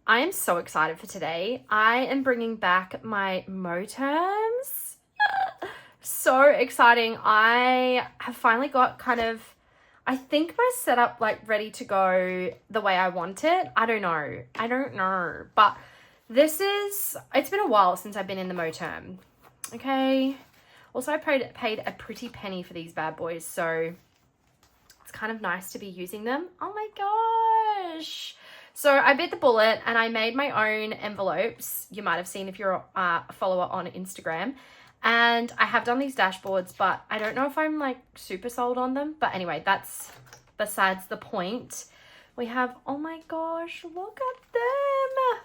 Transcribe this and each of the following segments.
I am so excited for today. I am bringing back my Moterms. So exciting. I have finally got I think my setup ready to go the way I want it. I don't know. But it's been a while since I've been in the Moterm. Okay. Also, I paid a pretty penny for these bad boys, so it's kind of nice to be using them. Oh my gosh. So I bit the bullet and I made my own envelopes. You might have seen if you're a follower on Instagram. And I have done these dashboards, but I don't know if I'm super sold on them. But anyway, that's besides the point. We have, oh my gosh, look at them.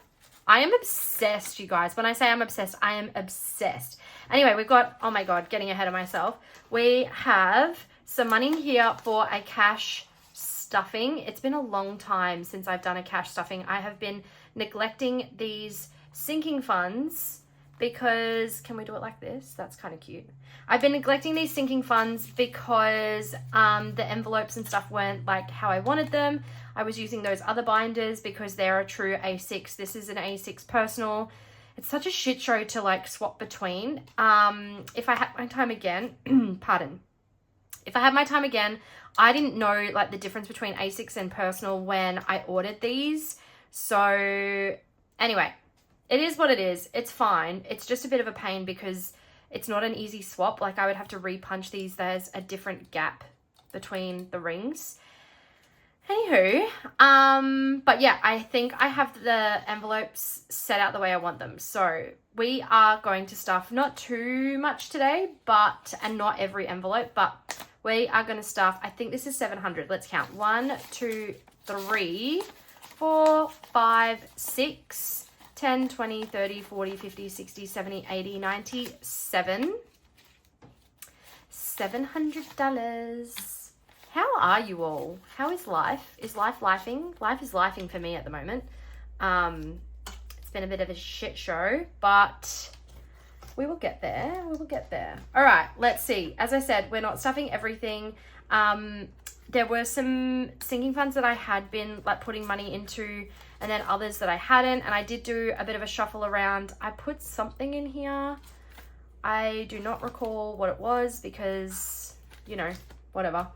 I am obsessed, you guys. When I say I'm obsessed, I am obsessed. Anyway, we've got, oh my God, getting ahead of myself. We have some money here for a cash stuffing. It's been a long time since I've done a cash stuffing. I have been neglecting these sinking funds because, can we do it like this? That's kind of cute. I've been neglecting these sinking funds because the envelopes and stuff weren't how I wanted them. I was using those other binders because they're a true A6. This is an A6 personal. It's such a shit show to swap between. If I had my time again, pardon. If I had my time again, I didn't know the difference between A6 and personal when I ordered these. So anyway, it is what it is. It's fine. It's just a bit of a pain because it's not an easy swap. I would have to re-punch these. There's a different gap between the rings. Anywho, but yeah, I think I have the envelopes set out the way I want them. So we are going to stuff not too much today, and not every envelope, but we are going to stuff, I think this is 700. Let's count. 1, 2, 3, 4, 5, 6, 10, 20, 30, 40, 50, 60, 70, 80, 90, 700. How are you all? How is life? Is life lifing? Life is lifing for me at the moment. It's been a bit of a shit show, but we will get there. We will get there. All right, let's see. As I said, we're not stuffing everything. There were some sinking funds that I had been putting money into, and then others that I hadn't. And I did do a bit of a shuffle around. I put something in here. I do not recall what it was because, whatever.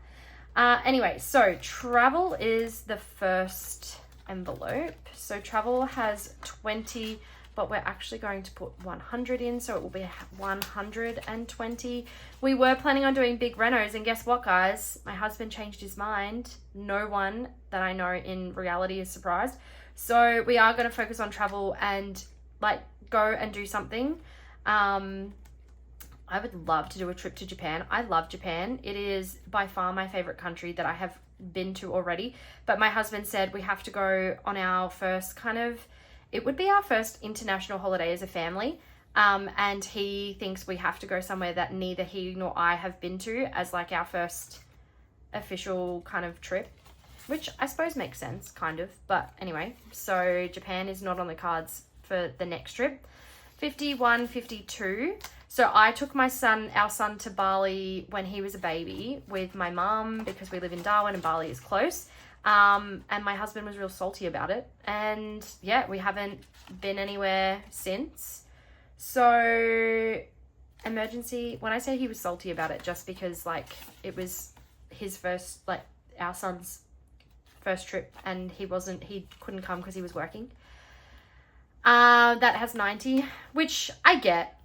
Anyway, so travel is the first envelope. So travel has 20, but we're actually going to put 100 in, so it will be 120. We were planning on doing big renos, and guess what, guys? My husband changed his mind. No one that I know in reality is surprised. So we are going to focus on travel and go and do something. I would love to do a trip to Japan. I love Japan. It is by far my favorite country that I have been to already. But my husband said we have to go on our first it would be our first international holiday as a family. And he thinks we have to go somewhere that neither he nor I have been to as our first official trip, which I suppose makes sense, But anyway, so Japan is not on the cards for the next trip. 51, 52. So I took our son to Bali when he was a baby with my mum because we live in Darwin and Bali is close. And my husband was real salty about it. And yeah, we haven't been anywhere since. So emergency, when I say he was salty about it, just because it was his first, our son's first trip and he couldn't come because he was working. That has 90, which I get.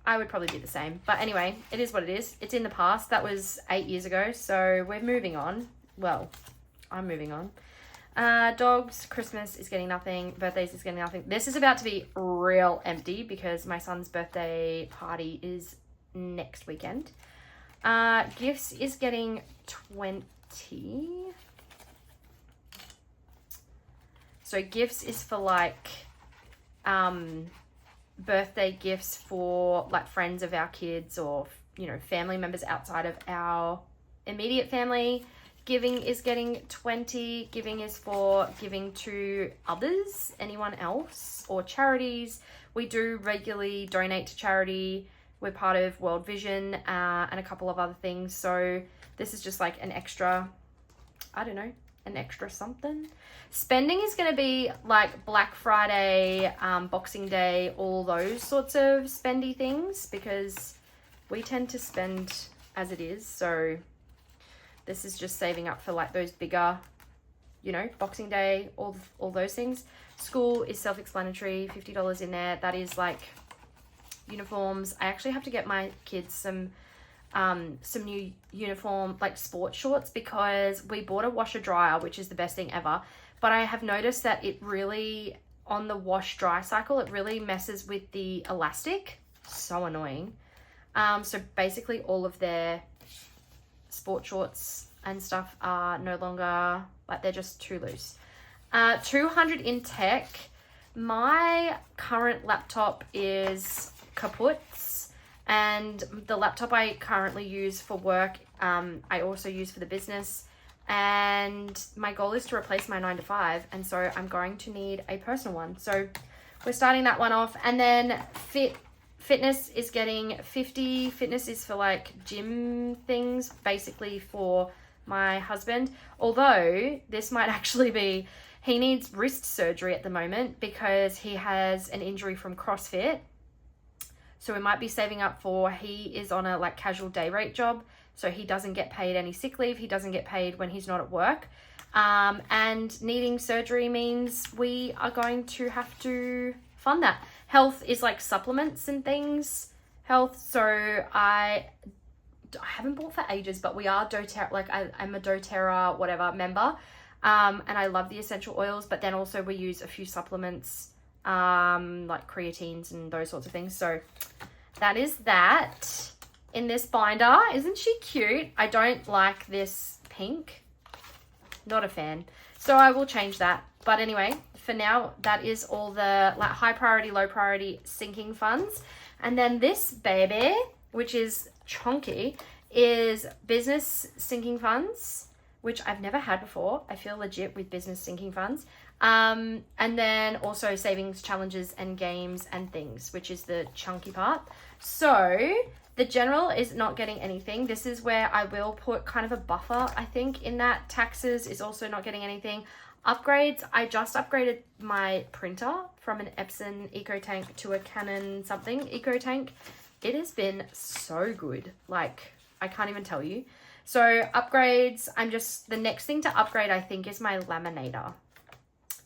I would probably be the same. But anyway, it is what it is. It's in the past. That was 8 years ago. So we're moving on. Well, I'm moving on. Dogs, Christmas is getting nothing. Birthdays is getting nothing. This is about to be real empty because my son's birthday party is next weekend. Gifts is getting 20. So gifts is for birthday gifts for friends of our kids or family members outside of our immediate family. Giving is getting 20. Giving is for giving to others, anyone else, or charities. We do regularly donate to charity. We're part of World Vision and a couple of other things. So this is just an extra, I don't know, an extra something. Spending is going to be like Black Friday, Boxing Day, all those sorts of spendy things, because we tend to spend as it is. So this is just saving up for like those bigger, you know, Boxing Day, all those things. School is self-explanatory, $50 in there. That is like uniforms. I actually have to get my kids some new uniform, like sports shorts, because we bought a washer dryer, which is the best thing ever. But I have noticed that it really, on the wash dry cycle, it really messes with the elastic. So annoying. So basically all of their sport shorts and stuff are no longer, like, they're just too loose. 200 in tech. My current laptop is kaput's, and the laptop I currently use for work, I also use for the business, and my goal is to replace my 9-to-5, and so I'm going to need a personal one. So we're starting that one off. And then fitness is getting 50. Fitness is for like gym things, basically for my husband, although this might actually be, he needs wrist surgery at the moment because he has an injury from CrossFit. So we might be saving up for, he is on a like casual day rate job, so he doesn't get paid any sick leave. He doesn't get paid when he's not at work. And needing surgery means we are going to have to fund that. Health is like supplements and things. Health, so I haven't bought for ages, but we are doTERRA, like I'm a doTERRA whatever member. And I love the essential oils, but then also we use a few supplements, like creatines and those sorts of things. So that is that in this binder. Isn't she cute? I don't like this pink. Not a fan. So I will change that. But anyway, for now, that is all the like high priority, low priority sinking funds. And then this baby, which is chunky, is business sinking funds, which I've never had before. I feel legit with business sinking funds. And then also savings challenges and games and things, which is the chunky part. So the general is not getting anything. This is where I will put kind of a buffer, I think, in that. Taxes is also not getting anything. Upgrades, I just upgraded my printer from an Epson EcoTank to a Canon something EcoTank. It has been so good. Like, I can't even tell you. So upgrades, the next thing to upgrade, I think, is my laminator.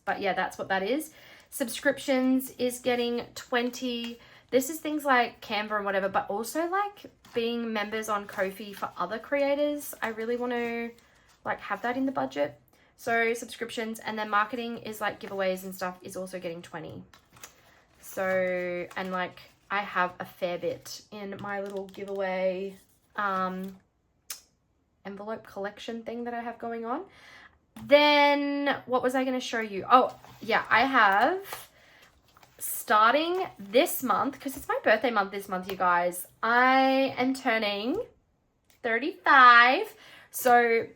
But yeah, that's what that is. Subscriptions is getting 20. This is things like Canva and whatever, but also like being members on Ko-fi for other creators. I really want to like have that in the budget. So subscriptions, and then marketing is like giveaways and stuff is also getting 20. So, and like I have a fair bit in my little giveaway envelope collection thing that I have going on. Then what was I going to show you? Oh yeah, I have, starting this month, because it's my birthday month this month, you guys, I am turning 35. So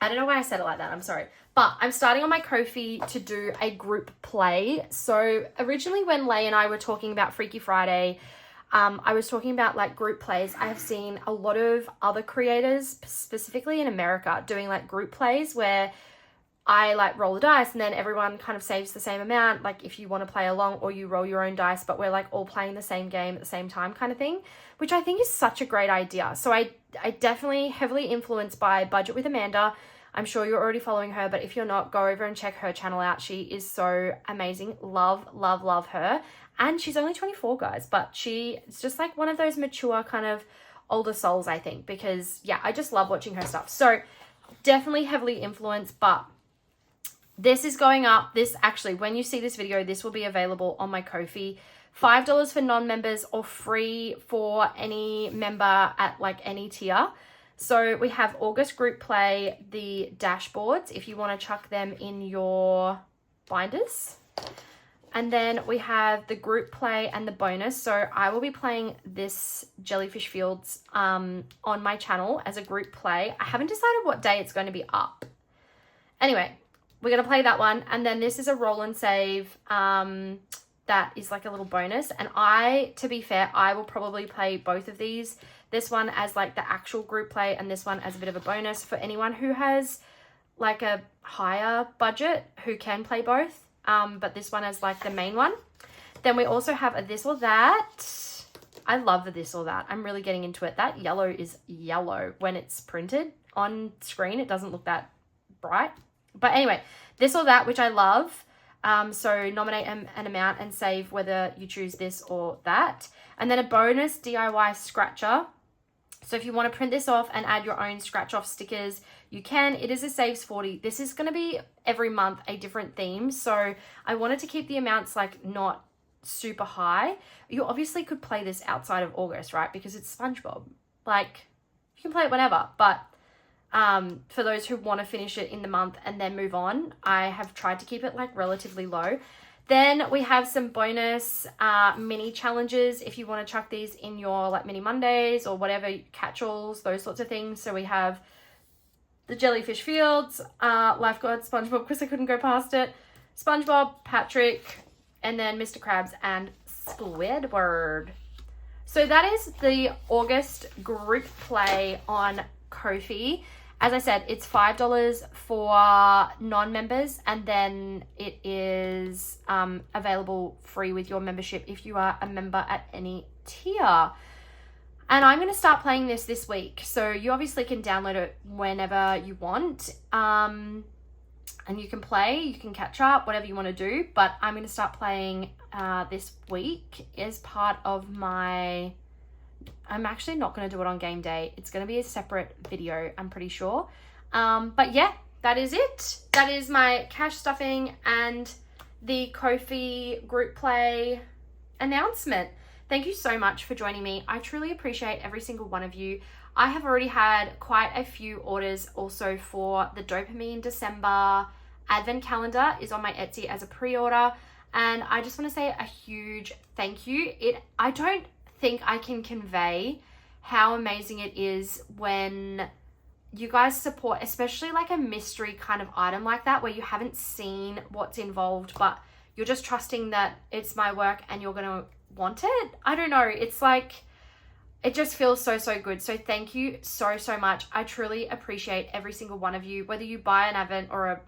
I don't know why I said it like that, I'm sorry. But I'm starting on my Ko-fi to do a group play. So originally when Lay and I were talking about Freaky Friday, I was talking about like group plays. I have seen a lot of other creators, specifically in America, doing like group plays where I like roll the dice and then everyone kind of saves the same amount. Like if you want to play along, or you roll your own dice, but we're like all playing the same game at the same time kind of thing, which I think is such a great idea. So I definitely heavily influenced by Budget with Amanda. I'm sure you're already following her, but if you're not, go over and check her channel out. She is so amazing. Love, love, love her. And she's only 24, guys, but it's just like one of those mature kind of older souls, I think, because yeah, I just love watching her stuff. So definitely heavily influenced, but this is going up. This actually, when you see this video, this will be available on my Ko-fi. $5 for non-members, or free for any member at like any tier. So we have August group play, the dashboards, if you want to chuck them in your binders. And then we have the group play and the bonus. So I will be playing this Jellyfish Fields on my channel as a group play. I haven't decided what day it's going to be up. Anyway, we're going to play that one. And then this is a roll and save that is like a little bonus. And to be fair, I will probably play both of these. This one as like the actual group play and this one as a bit of a bonus for anyone who has like a higher budget who can play both. But this one is like the main one. Then we also have a this or that. I love the this or that. I'm really getting into it. That yellow is yellow when it's printed on screen. It doesn't look that bright. But anyway, this or that, which I love. So nominate an amount and save whether you choose this or that. And then a bonus DIY scratcher. So if you want to print this off and add your own scratch off stickers, you can. It is a saves 40. This is going to be every month a different theme. So I wanted to keep the amounts like not super high. You obviously could play this outside of August, right? Because it's SpongeBob. Like, you can play it whenever. But for those who want to finish it in the month and then move on, I have tried to keep it like relatively low. Then we have some bonus mini challenges if you want to chuck these in your like mini Mondays or whatever, catch-alls, those sorts of things. So we have the Jellyfish Fields, Lifeguard SpongeBob because I couldn't go past it, SpongeBob, Patrick, and then Mr. Krabs and Squidward. So that is the August group play on Ko-fi. As I said, it's $5 for non-members, and then it is available free with your membership if you are a member at any tier. And I'm going to start playing this week. So you obviously can download it whenever you want. And you can play, you can catch up, whatever you want to do. But I'm going to start playing this week as part of my... I'm actually not going to do it on game day. It's going to be a separate video, I'm pretty sure. But yeah, that is it. That is my cash stuffing and the Ko-fi group play announcement. Thank you so much for joining me. I truly appreciate every single one of you. I have already had quite a few orders also for the Dopamine December Advent calendar is on my Etsy as a pre-order. And I just want to say a huge thank you. I don't think I can convey how amazing it is when you guys support, especially like a mystery kind of item like that, where you haven't seen what's involved, but you're just trusting that it's my work and you're going to want it. I don't know. It's like, it just feels so good. So thank you so much. I truly appreciate every single one of you, whether you buy an Advent or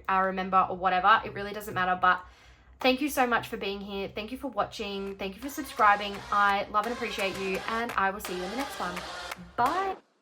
are a member or whatever, it really doesn't matter. But thank you so much for being here. Thank you for watching. Thank you for subscribing. I love and appreciate you, and I will see you in the next one. Bye.